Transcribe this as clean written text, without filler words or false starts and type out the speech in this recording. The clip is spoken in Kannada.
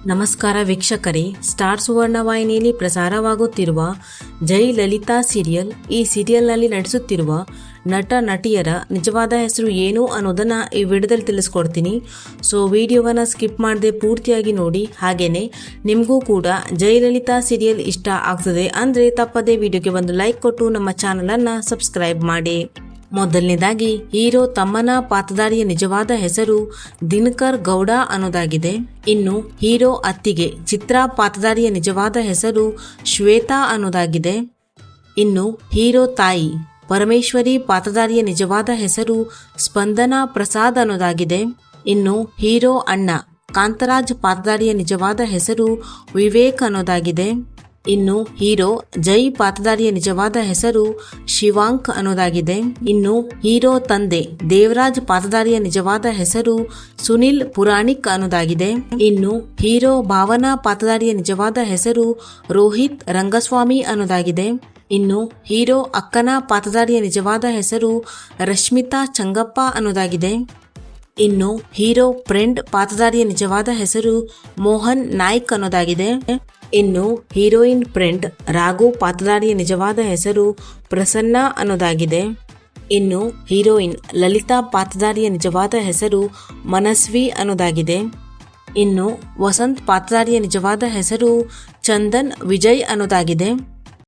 ನಮಸ್ಕಾರ ವೀಕ್ಷಕರೇ, ಸ್ಟಾರ್ ಸುವರ್ಣ ವಾಹಿನಿಯಲ್ಲಿ ಪ್ರಸಾರವಾಗುತ್ತಿರುವ ಜೈ ಲಲಿತಾ ಸೀರಿಯಲ್. ಈ ಸೀರಿಯಲ್ನಲ್ಲಿ ನಟಿಸುತ್ತಿರುವ ನಟ ನಟಿಯರ ನಿಜವಾದ ಹೆಸರು ಏನು ಅನ್ನೋದನ್ನು ಈ ವಿಡಿಯೋದಲ್ಲಿ ತಿಳಿಸ್ಕೊಡ್ತೀನಿ. ಸೊ ವಿಡಿಯೋವನ್ನು ಸ್ಕಿಪ್ ಮಾಡದೆ ಪೂರ್ತಿಯಾಗಿ ನೋಡಿ. ಹಾಗೆಯೇ ನಿಮಗೂ ಕೂಡ ಜೈ ಲಲಿತಾ ಸೀರಿಯಲ್ ಇಷ್ಟ ಆಗ್ತದೆ ಅಂದರೆ ತಪ್ಪದೇ ವಿಡಿಯೋಗೆ ಒಂದು ಲೈಕ್ ಕೊಟ್ಟು ನಮ್ಮ ಚಾನಲನ್ನು ಸಬ್ಸ್ಕ್ರೈಬ್ ಮಾಡಿ. ಮೊದಲನೇದಾಗಿ ಹೀರೋ ತಮ್ಮನ ಪಾತ್ರಧಾರಿಯ ನಿಜವಾದ ಹೆಸರು ದಿನಕರ್ ಗೌಡ ಅನ್ನೋದಾಗಿದೆ. ಇನ್ನು ಹೀರೋ ಅತ್ತಿಗೆ ಚಿತ್ರಾ ಪಾತ್ರಧಾರಿಯ ನಿಜವಾದ ಹೆಸರು ಶ್ವೇತಾ ಅನ್ನೋದಾಗಿದೆ. ಇನ್ನು ಹೀರೋ ತಾಯಿ ಪರಮೇಶ್ವರಿ ಪಾತ್ರಧಾರಿಯ ನಿಜವಾದ ಹೆಸರು ಸ್ಪಂದನಾ ಪ್ರಸಾದ್ ಅನ್ನೋದಾಗಿದೆ. ಇನ್ನು ಹೀರೋ ಅಣ್ಣ ಕಾಂತರಾಜ್ ಪಾತ್ರಧಾರಿಯ ನಿಜವಾದ ಹೆಸರು ವಿವೇಕ್ ಅನ್ನೋದಾಗಿದೆ. ಇನ್ನು ಹೀರೋ ಜೈ ಪಾತ್ರಧಾರಿಯ ನಿಜವಾದ ಹೆಸರು ಶಿವಾಂಕ್ ಅನ್ನೋದಾಗಿದೆ. ಇನ್ನು ಹೀರೋ ತಂದೆ ದೇವರಾಜ್ ಪಾತ್ರಧಾರಿಯ ನಿಜವಾದ ಹೆಸರು ಸುನಿಲ್ ಪುರಾಣಿಕ್ ಅನ್ನೋದಾಗಿದೆ. ಇನ್ನು ಹೀರೋ ಭಾವನಾ ಪಾತ್ರಧಾರಿಯ ನಿಜವಾದ ಹೆಸರು ರೋಹಿತ್ ರಂಗಸ್ವಾಮಿ ಅನ್ನೋದಾಗಿದೆ. ಇನ್ನು ಹೀರೋ ಅಕ್ಕನ ಪಾತ್ರಧಾರಿಯ ನಿಜವಾದ ಹೆಸರು ರಶ್ಮಿತಾ ಚಂಗಪ್ಪ ಅನ್ನೋದಾಗಿದೆ. ಇನ್ನು ಹೀರೋ ಫ್ರೆಂಡ್ ಪಾತ್ರಧಾರಿಯ ನಿಜವಾದ ಹೆಸರು ಮೋಹನ್ ನಾಯ್ಕ್ ಅನ್ನೋದಾಗಿದೆ. ಇನ್ನು ಹೀರೋಯಿನ್ ಫ್ರೆಂಡ್ ರಾಘು ಪಾತ್ರಧಾರಿಯ ನಿಜವಾದ ಹೆಸರು ಪ್ರಸನ್ನ ಅನ್ನೋದಾಗಿದೆ. ಇನ್ನು ಹೀರೋಯಿನ್ ಲಲಿತಾ ಪಾತ್ರಧಾರಿಯ ನಿಜವಾದ ಹೆಸರು ಮನಸ್ವಿ ಅನ್ನೋದಾಗಿದೆ. ಇನ್ನು ವಸಂತ್ ಪಾತ್ರಧಾರಿಯ ನಿಜವಾದ ಹೆಸರು ಚಂದನ್ ವಿಜಯ್ ಅನ್ನೋದಾಗಿದೆ.